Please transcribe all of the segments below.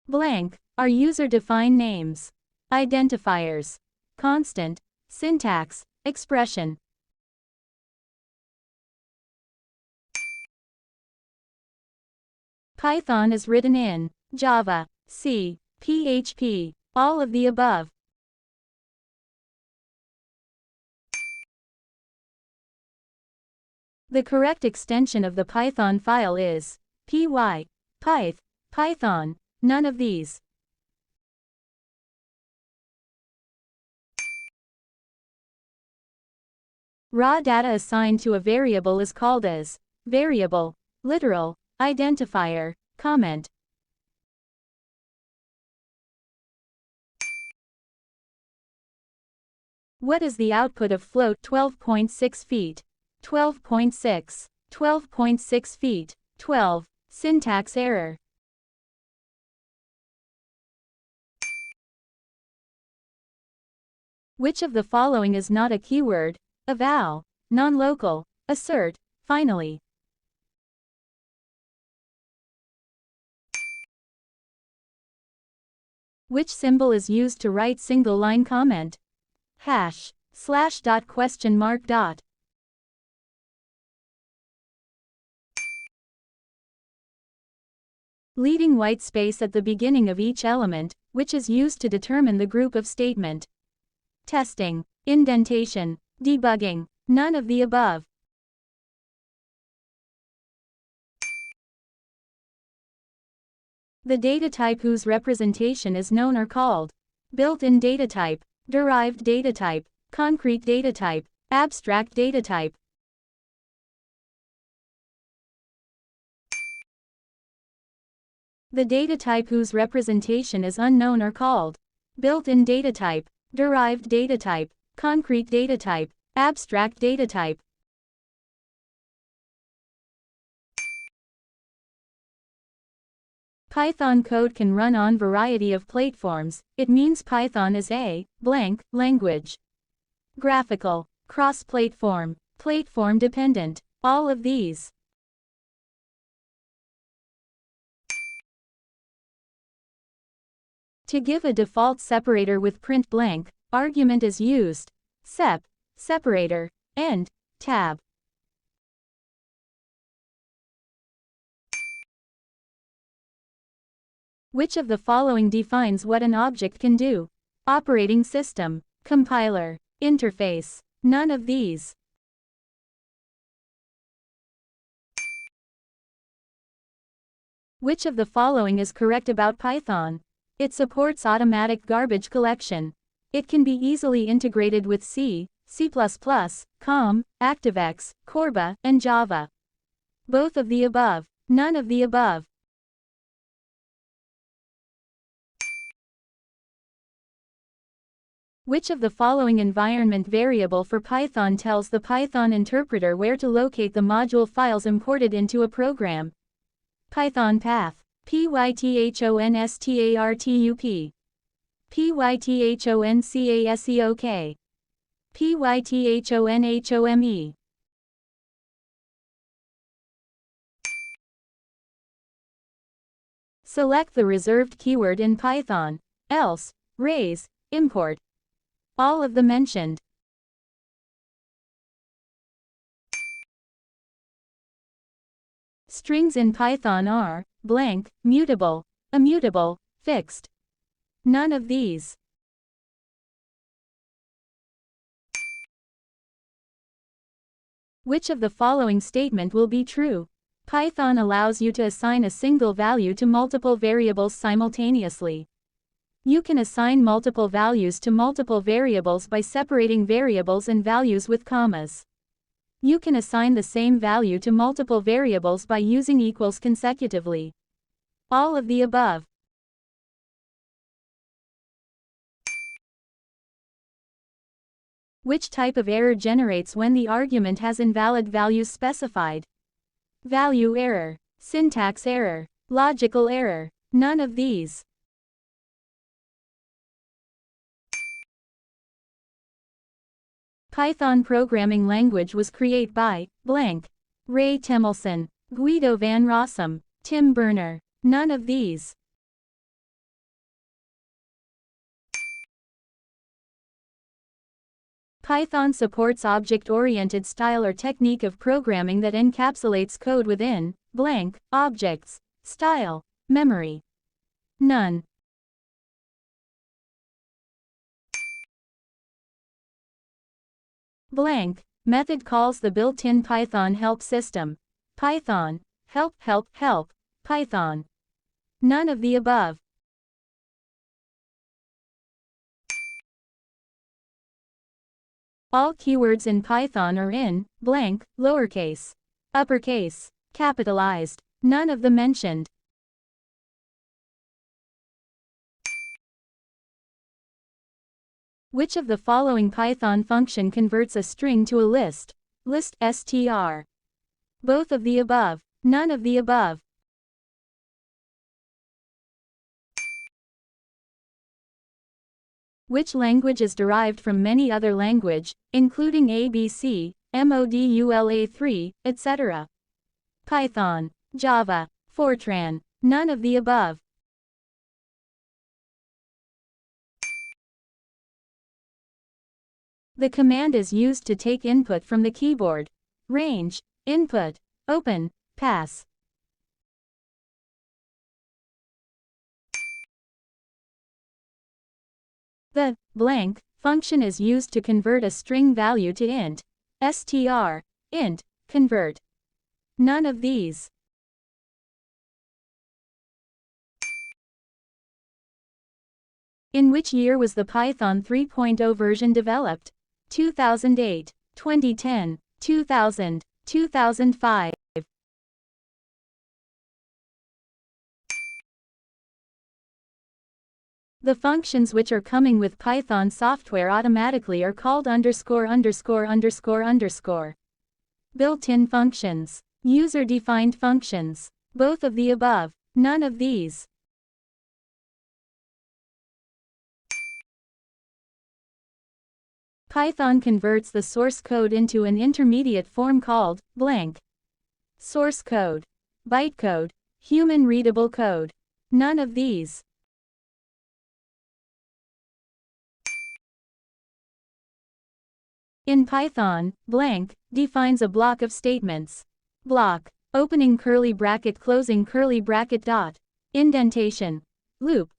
blank are user-defined names, identifiers, constant, syntax, expression. Python is written in Java, C, PHP, all of the above. The correct extension of the Python file is Python, none of these. Raw data assigned to a variable is called as variable, literal, identifier, comment. What is the output of float 12.6 feet? 12.6. 12.6 feet. 12. Syntax error. Which of the following is not a keyword? Avow, non-local, assert, finally. Which symbol is used to write single-line comment? Hash, slash dot question mark dot. Leading white space at the beginning of each element, which is used to determine the group of statement. Testing, indentation, debugging, none of the above. The data type whose representation is known are called built-in data type, derived data type, concrete data type, abstract data type. The data type whose representation is unknown are called built-in data type, derived data type, concrete data type, abstract data type. Python code can run on variety of platforms. It means Python is a blank language. Graphical, cross-platform, platform dependent, all of these. To give a default separator with print blank, argument is used, sep, separator, and tab. Which of the following defines what an object can do? Operating system, compiler, interface, none of these. Which of the following is correct about Python? It supports automatic garbage collection. It can be easily integrated with C, C++, COM, ActiveX, Corba, and Java. Both of the above, none of the above. Which of the following environment variable for Python tells the Python interpreter where to locate the module files imported into a program? Python path. PythonStartup. PythonCaseok. PythonHOME. Select the reserved keyword in Python, else, raise, import. All of the mentioned. Strings in Python are blank, mutable, immutable, fixed. None of these. Which of the following statement will be true? Python allows you to assign a single value to multiple variables simultaneously. You can assign multiple values to multiple variables by separating variables and values with commas. You can assign the same value to multiple variables by using equals consecutively. All of the above. Which type of error generates when the argument has invalid values specified? Value error, syntax error, logical error, none of these. Python programming language was created by blank. Ray Temelson, Guido van Rossum, Tim Berner. None of these. Python supports object-oriented style or technique of programming that encapsulates code within blank objects, style, memory. None. Blank method calls the built-in Python help system. Python help help help Python. None of the above. All keywords in Python are in blank lowercase, uppercase, capitalized. None of the mentioned. Which of the following Python function converts a string to a list? List str. Both of the above. None of the above. Which language is derived from many other language, including ABC, Modula3, etc.? Python, Java, Fortran. None of the above. The command is used to take input from the keyboard. Range, input, open, pass. The blank function is used to convert a string value to int. Str, int, convert. None of these. In which year was the Python 3.0 version developed? 2008, 2010, 2000, 2005. The functions which are coming with Python software automatically are called underscore underscore underscore underscore. Built-in functions. User-defined functions. Both of the above. None of these. Python converts the source code into an intermediate form called blank. Source code. Bytecode. Human-readable code. None of these. In Python, blank defines a block of statements. Block, opening curly bracket, closing curly bracket, dot, indentation, loop.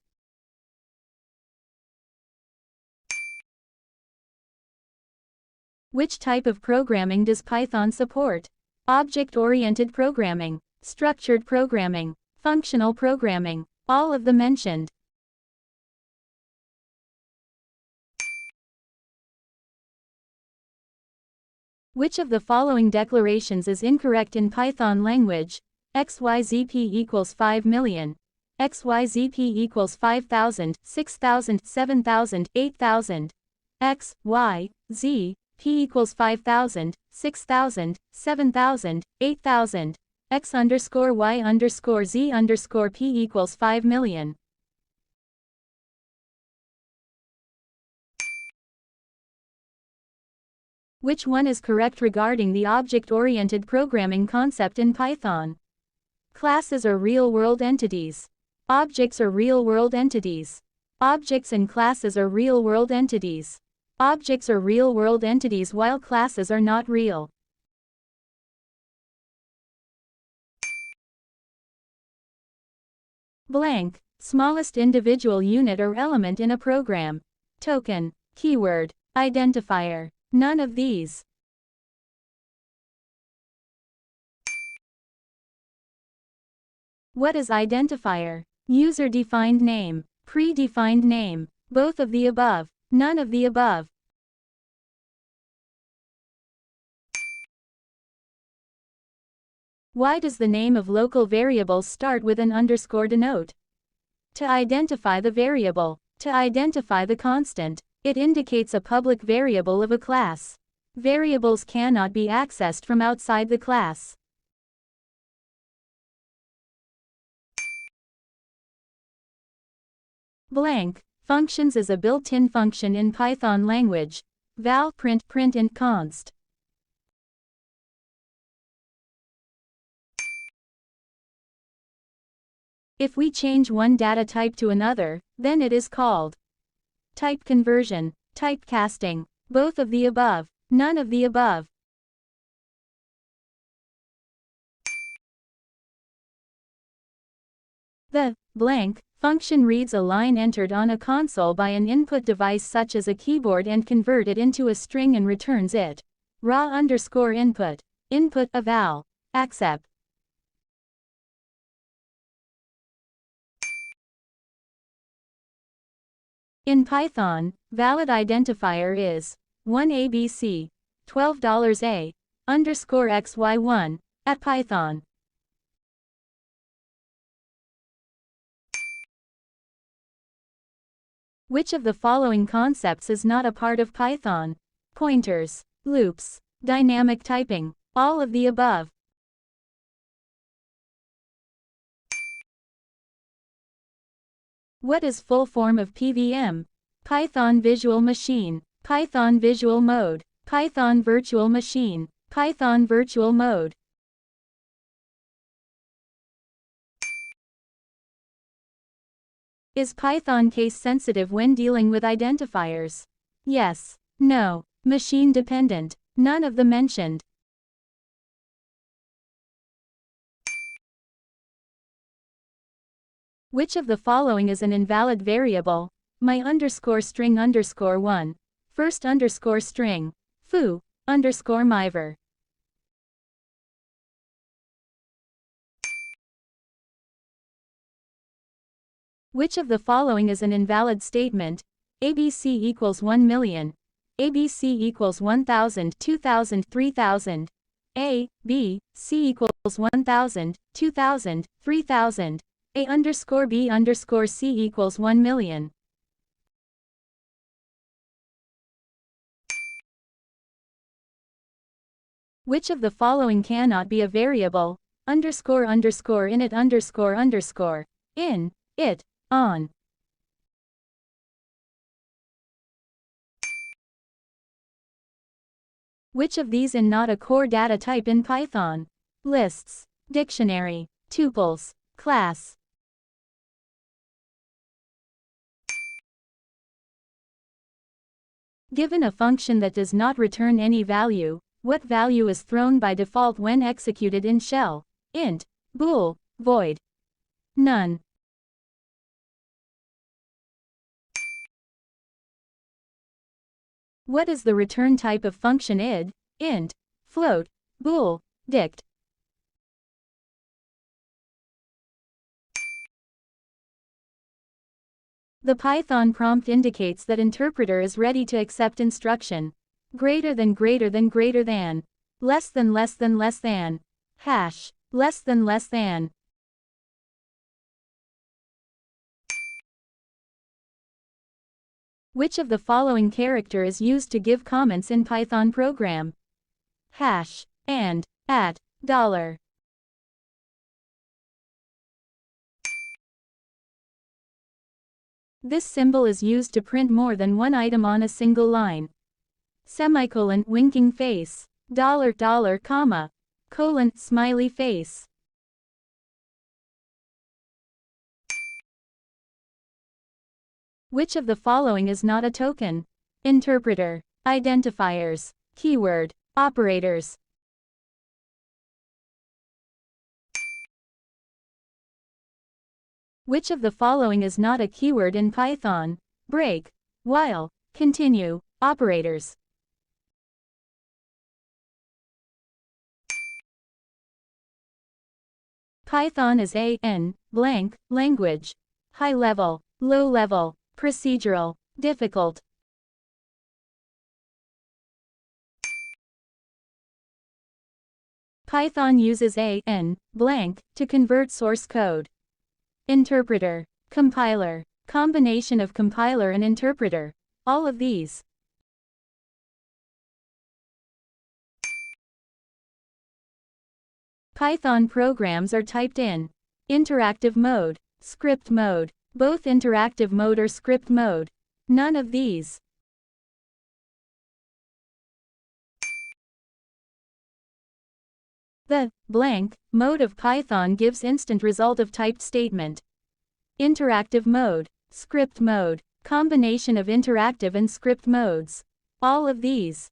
Which type of programming does Python support? Object-oriented programming, structured programming, functional programming, all of the mentioned. Which of the following declarations is incorrect in Python language? XYZP equals 5 million. XYZP equals 5,000, 6,000, 7,000, 8,000. X, Y, Z, P equals 5,000, 6,000, 7,000, 8,000. X underscore Y underscore Z underscore P equals 5 million. Which one is correct regarding the object-oriented programming concept in Python? Classes are real-world entities. Objects are real-world entities. Objects and classes are real-world entities. Objects are real-world entities while classes are not real. Blank, smallest individual unit or element in a program. Token, keyword, identifier. None of these. What is identifier? User-defined name, predefined name, both of the above, none of the above. Why does the name of local variables start with an underscore denote? To identify the variable, to identify the constant. It indicates a public variable of a class. Variables cannot be accessed from outside the class. Blank functions is a built-in function in Python language. Val, print, print int const. If we change one data type to another, then it is called type conversion, typecasting. Both of the above. None of the above. The blank function reads a line entered on a console by an input device such as a keyboard and convert it into a string and returns it. Raw_input. Input eval. Accept. In Python, valid identifier is 1ABC, $12A_xy1 at Python. Which of the following concepts is not a part of Python? Pointers, loops, dynamic typing, all of the above. What is full form of PVM? Python Visual Machine, Python Visual Mode, Python Virtual Machine, Python Virtual Mode. Is Python case sensitive when dealing with identifiers? Yes. No. Machine dependent. None of the mentioned. Which of the following is an invalid variable? my_string_1, first_string, foo_myver. Which of the following is an invalid statement? ABC equals 1 million. ABC equals 1000, 2000, 3000. A, B, C equals 1000, 2000, 3000. A_B_C equals 1 million. Which of the following cannot be a variable? __init___, in, it, on. Which of these is not a core data type in Python? Lists, dictionary, tuples, class. Given a function that does not return any value, what value is thrown by default when executed in shell? Int, bool, void. None. What is the return type of function id, int, float, bool, dict? The Python prompt indicates that interpreter is ready to accept instruction. Greater than, less than, hash, less than. Which of the following character is used to give comments in Python program? Hash, and, at, $. This symbol is used to print more than one item on a single line. Semicolon, winking face, $, comma, colon, smiley face. Which of the following is not a token? Interpreter, identifiers, keyword, operators. Which of the following is not a keyword in Python? Break, while, continue, operators. Python is a blank language. High level, low level, procedural, difficult. Python uses a blank to convert source code. Interpreter, compiler, combination of compiler and interpreter, all of these. Python programs are typed in interactive mode, script mode, both interactive mode or script mode. None of these. The blank mode of Python gives instant result of typed statement. Interactive mode, script mode, combination of interactive and script modes. All of these.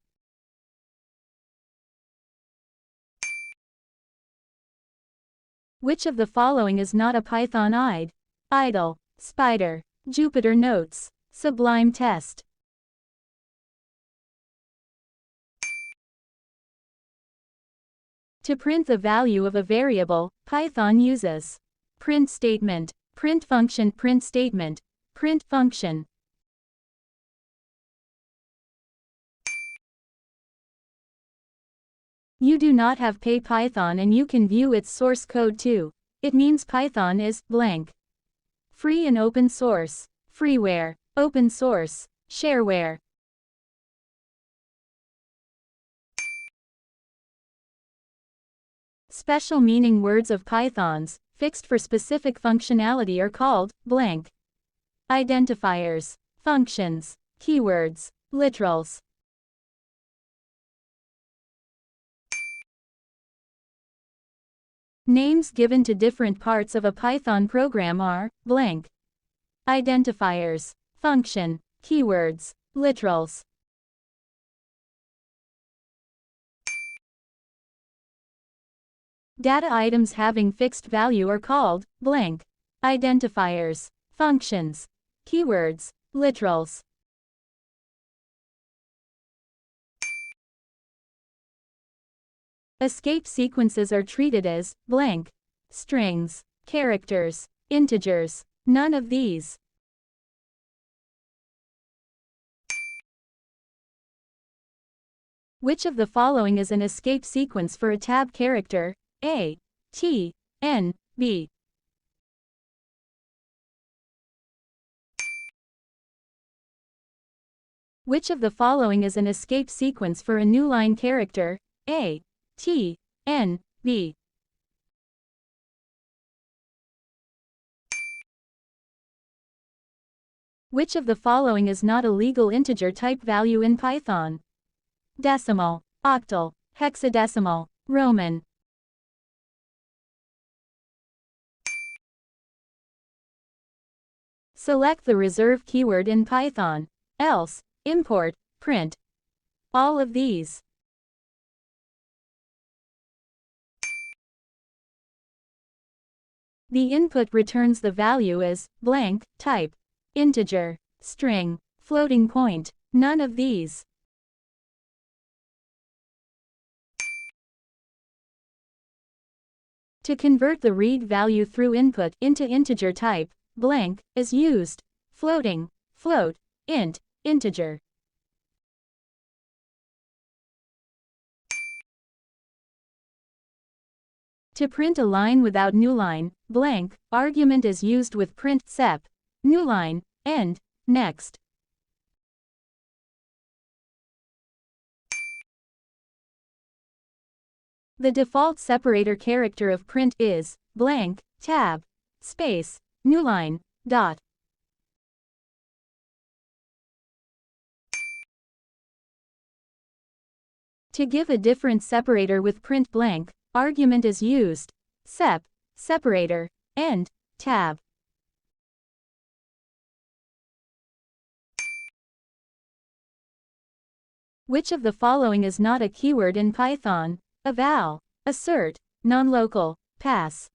Which of the following is not a Python IDE? Idle, Spider, Jupyter Notes, Sublime Test. To print the value of a variable, Python uses print statement, print function, print statement, print function. You do not have Python and you can view its source code too. It means Python is blank. Free and open source, freeware, open source, shareware. Special meaning words of Pythons, fixed for specific functionality, are called blank. Identifiers, functions, keywords, literals. Names given to different parts of a Python program are blank. Identifiers, function, keywords, literals. Data items having fixed value are called blank. Identifiers, functions, keywords, literals. Escape sequences are treated as blank. Strings, characters, integers, none of these. Which of the following is an escape sequence for a tab character? A, T, N, B. Which of the following is an escape sequence for a newline character? A, T, N, B. Which of the following is not a legal integer type value in Python? Decimal, octal, hexadecimal, Roman. Select the reserve keyword in Python, else, import, print. All of these. The input returns the value as blank, type, integer, string, floating point, none of these. To convert the read value through input into integer type, blank, is used. Floating, float, int, integer. To print a line without newline, blank, argument is used with print sep, newline, end, next. The default separator character of print is blank, tab, space, newline, dot. To give a different separator with print blank, argument is used. Sep, separator, end, tab. Which of the following is not a keyword in Python? Eval, assert, non-local, pass.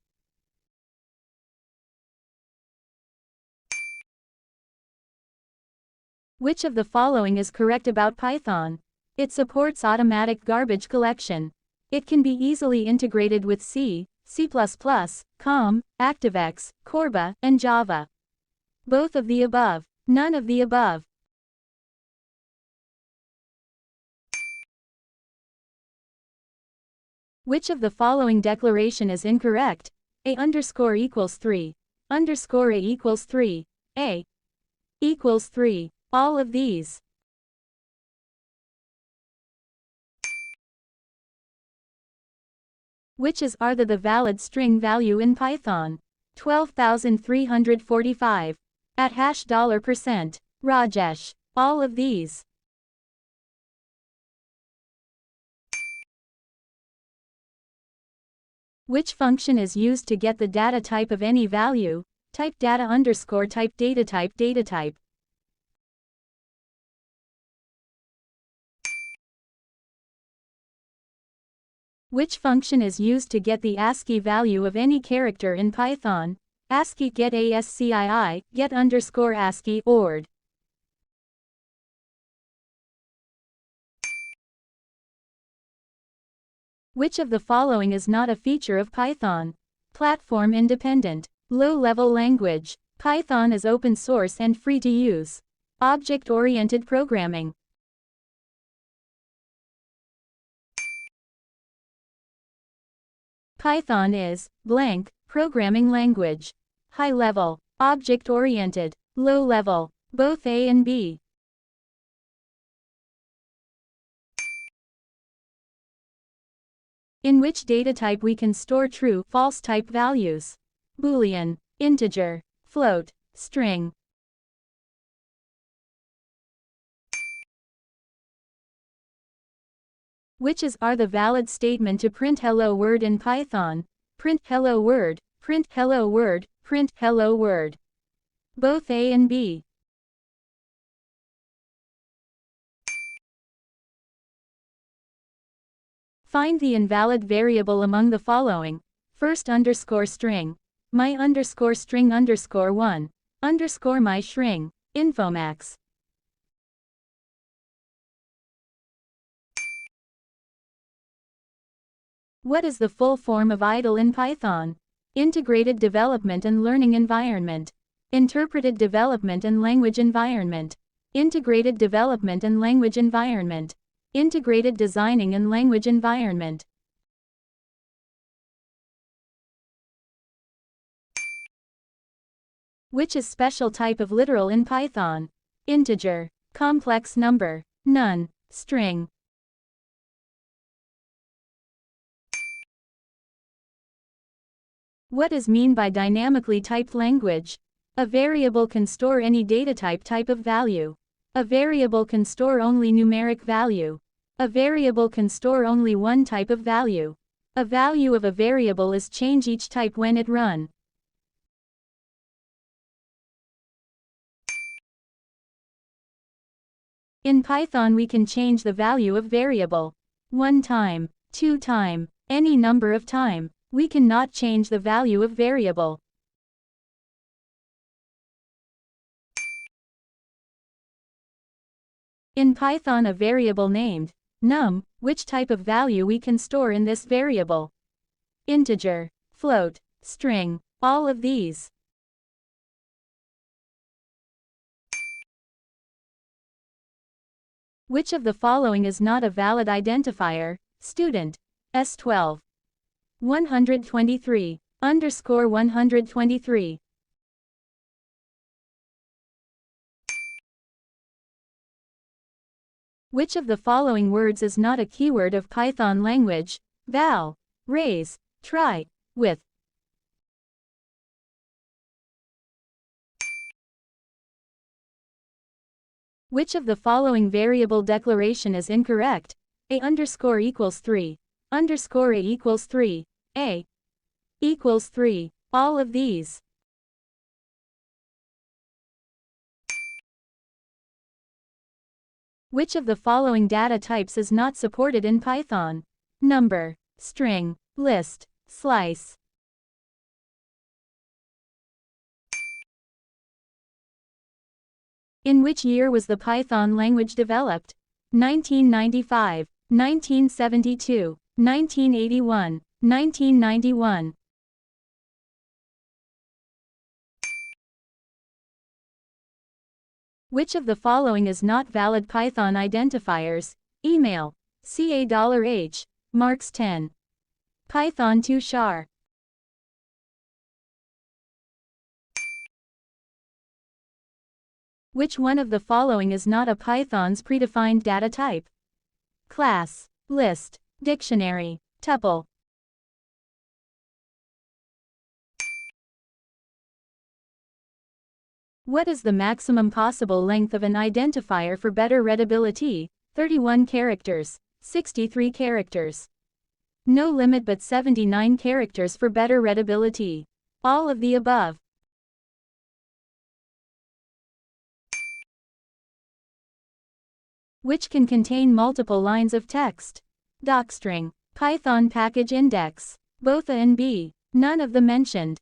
Which of the following is correct about Python? It supports automatic garbage collection. It can be easily integrated with C, C++, COM, ActiveX, Corba, and Java. Both of the above. None of the above. Which of the following declaration is incorrect? A underscore equals 3. Underscore A equals 3. A equals 3. All of these. Which is are the valid string value in Python? 12,345. At $%. Rajesh. All of these. Which function is used to get the data type of any value? Type data underscore type data type data type. Which function is used to get the ASCII value of any character in Python? ASCII get ASCII, get underscore ASCII, ORD. Which of the following is not a feature of Python? Platform independent. Low-level language. Python is open source and free to use. Object-oriented programming. Python is blank programming language. High level, object-oriented, low level, both A and B. In which data type we can store true, false type values? Boolean, integer, float, string. Which are the valid statement to print hello world in Python? Print hello world, print hello world, print hello world. Both A and B. Find the invalid variable among the following. First underscore string. My underscore string underscore 1. Underscore my string. Infomax. What is the full form of IDLE in Python? Integrated Development and Learning Environment. Interpreted Development and Language Environment. Integrated Development and Language Environment. Integrated Designing and Language Environment. Which is special type of literal in Python? Integer. Complex number. None. String. What is mean by dynamically typed language? A variable can store any data type of value. A variable can store only numeric value. A variable can store only one type of value. A value of a variable is change each type when it run. In Python we can change the value of variable. 1 time, 2 time, any number of time. We cannot change the value of variable. In Python a variable named num, which type of value we can store in this variable? Integer, float, string, all of these. Which of the following is not a valid identifier? Student, S12. 123, underscore 123. Which of the following words is not a keyword of Python language? Val, raise, try, with. Which of the following variable declaration is incorrect? A underscore equals 3. Underscore A equals 3, A equals 3, all of these. Which of the following data types is not supported in Python? Number, string, list, slice. In which year was the Python language developed? 1995, 1972. 1981, 1991. Which of the following is not valid Python identifiers? Email, $H, marks 10. Python 2 char. Which one of the following is not a Python's predefined data type? Class, list, dictionary, tuple. What is the maximum possible length of an identifier for better readability? 31 characters, 63 characters. No limit but 79 characters for better readability. All of the above. Which can contain multiple lines of text? Docstring, Python package index. Both A and B. None of the mentioned.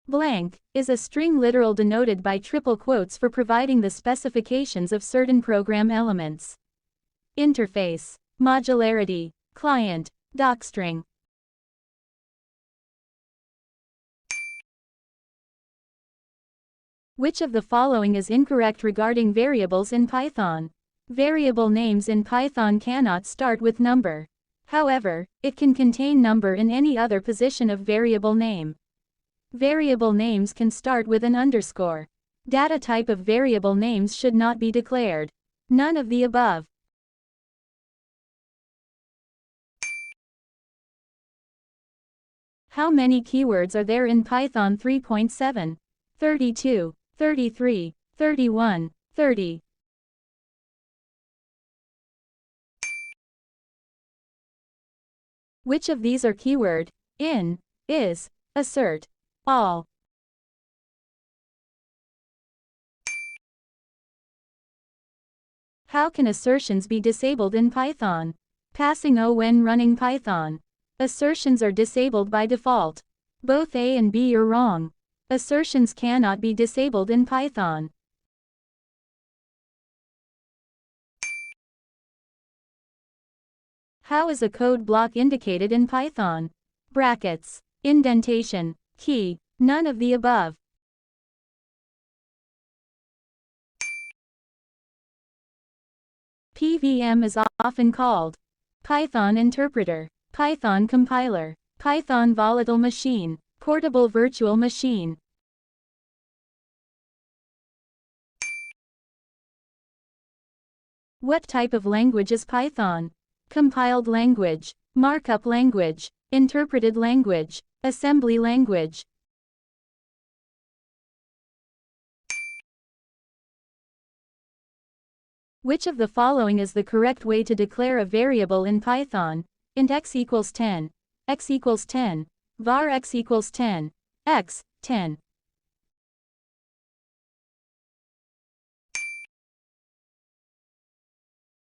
Blank is a string literal denoted by triple quotes for providing the specifications of certain program elements. Interface, modularity, client, docstring. Which of the following is incorrect regarding variables in Python? Variable names in Python cannot start with number. However, it can contain number in any other position of variable name. Variable names can start with an underscore. Data type of variable names should not be declared. None of the above. How many keywords are there in Python 3.7? 32, 33, 31, 30. Which of these are keyword? In, is, assert, all. How can assertions be disabled in Python? Passing O when running Python. Assertions are disabled by default. Both A and B are wrong. Assertions cannot be disabled in Python. How is a code block indicated in Python? Brackets, indentation, key, none of the above. PVM is often called Python interpreter, Python compiler, Python volatile machine, portable virtual machine. What type of language is Python? Compiled language, markup language, interpreted language, assembly language. Which of the following is the correct way to declare a variable in Python? Int x equals 10, x equals 10, var x equals 10, x, 10.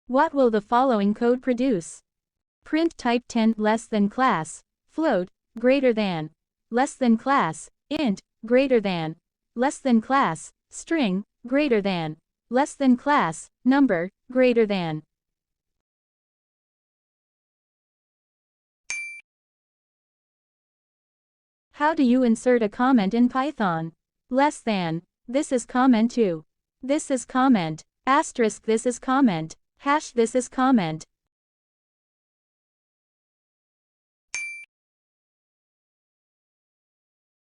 What will the following code produce? Print type 10 less than class, float, greater than, less than class, int, greater than, less than class, string, greater than, less than class, number, greater than. How do you insert a comment in Python? Less than, this is comment 2. This is comment, asterisk this is comment, hash this is comment.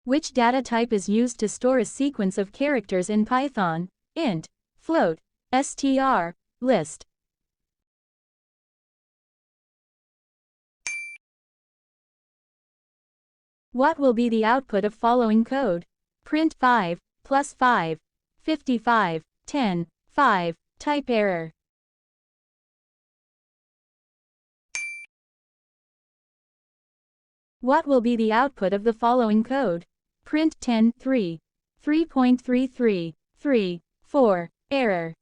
Which data type is used to store a sequence of characters in Python? Int, float, str, list. What will be the output of following code? Print 5, plus 5, 55, 10, 5, type error. What will be the output of the following code? Print 10, 3, 3.33, 3, 4, error.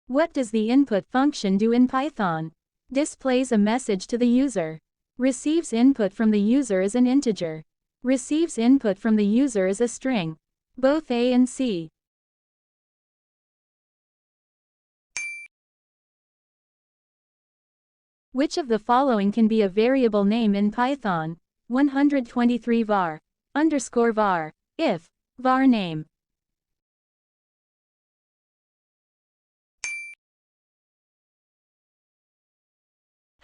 What does the input function do in Python? Displays a message to the user. Receives input from the user as an integer. Receives input from the user as a string. Both A and C. Which of the following can be a variable name in Python? 123 var, underscore var, if, var name.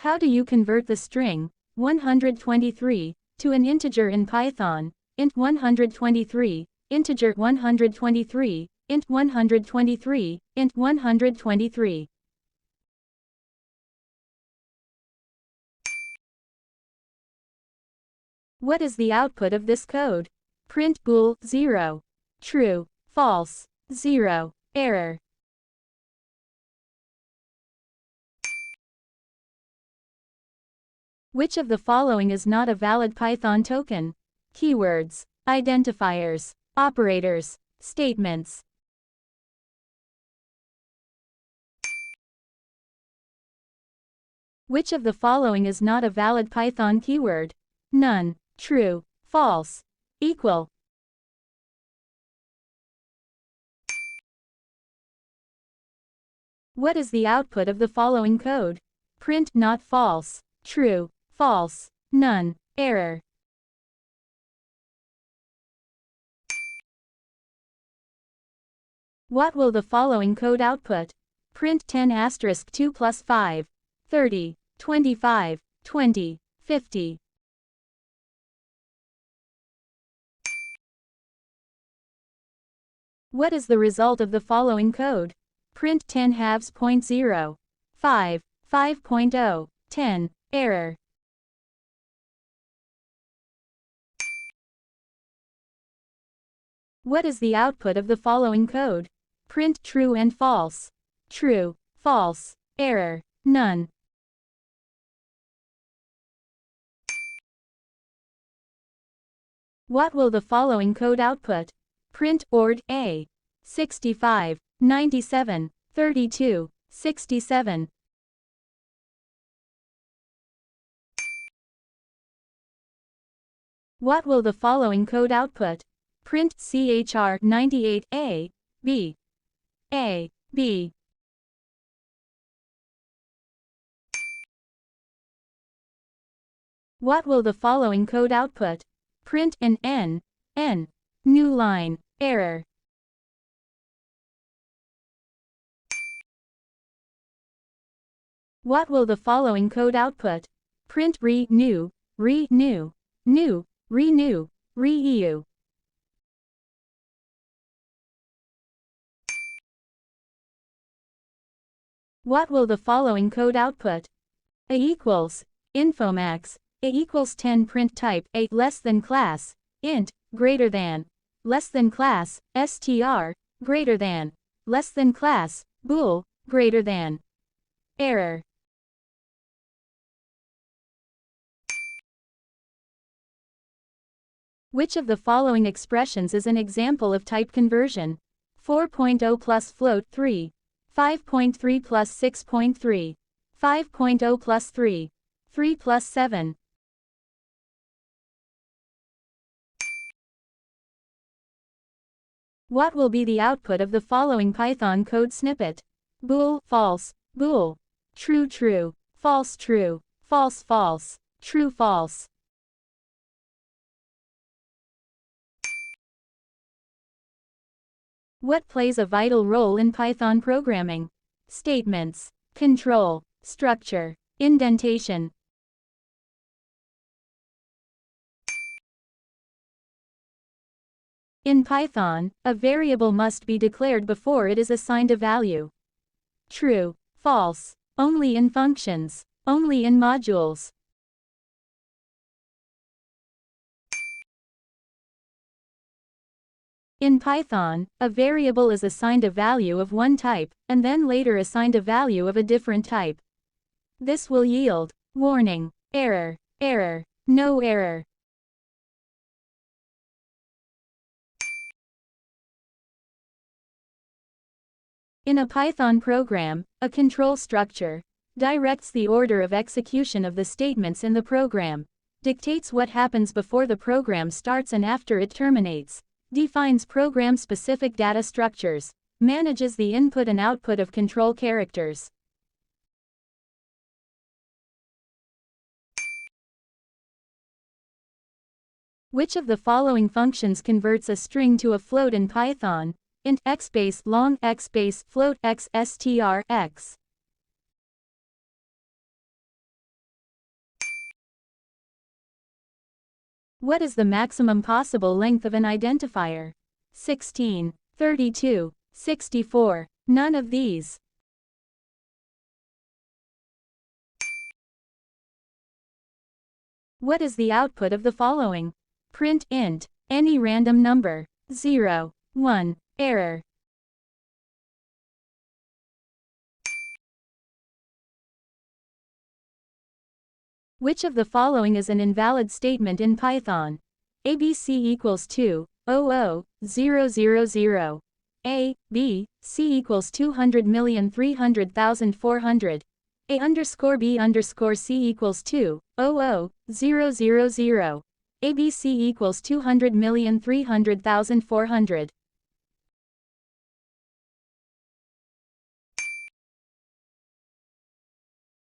How do you convert the string 123 to an integer in Python? Int 123, integer 123, int 123, int 123. What is the output of this code? Print bool 0, true, false, 0, error. Which of the following is not a valid Python token? Keywords, identifiers, operators, statements. Which of the following is not a valid Python keyword? None, true, false, equal. What is the output of the following code? Print not false, true, false, none, error. What will the following code output? Print 10 * 2 plus 5, 30, 25, 20, 50. What is the result of the following code? Print 10 halves point 0, 5, 5.0, 10, error. What is the output of the following code? Print true and false, true, false, error, none. What will the following code output? Print ord A, 65, 97, 32, 67. What will the following code output? Print CHR 98A, B, A, B. What will the following code output? Print an N, N, new line, error. What will the following code output? Print re-new, re-new, new, renew, re-EU. What will the following code output? A equals, infomax, A equals 10 print type A less than class, int, greater than, less than class, str, greater than, less than class, bool, greater than. Error. Which of the following expressions is an example of type conversion? 4.0 plus float 3, 5.3 plus 6.3, 5.0 plus 3, 3 plus 7. What will be the output of the following Python code snippet? Bool, false, bool. True, true, false, true, false, false, true, false. What plays a vital role in Python programming? Statements, control, structure, indentation. In Python, a variable must be declared before it is assigned a value. True, false, only in functions, only in modules. In Python, a variable is assigned a value of one type, and then later assigned a value of a different type. This will yield, warning, error, error, no error. In a Python program, a control structure directs the order of execution of the statements in the program, dictates what happens before the program starts and after it terminates, defines program-specific data structures, manages the input and output of control characters. Which of the following functions converts a string to a float in Python? Int x base long x base float x str x. What is the maximum possible length of an identifier? 16, 32, 64, none of these. What is the output of the following? Print int, any random number, 0, 1, error. Which of the following is an invalid statement in Python? ABC equals 2, 0, 0, 0, 0. A, B, C equals 200,300,400. A underscore B underscore C equals 2, 0, 0, 0, 0. ABC equals 200,300,400.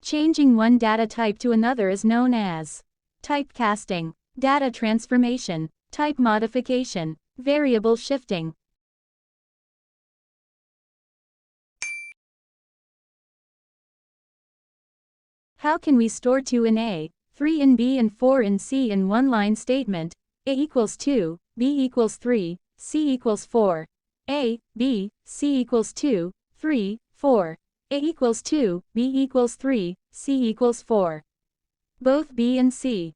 Changing one data type to another is known as typecasting, data transformation, type modification, variable shifting. How can we store 2 in A, 3 in B and 4 in C in one-line statement? A equals 2, B equals 3, C equals 4. A, B, C equals 2, 3, 4. A equals 2, B equals 3, C equals 4. Both B and C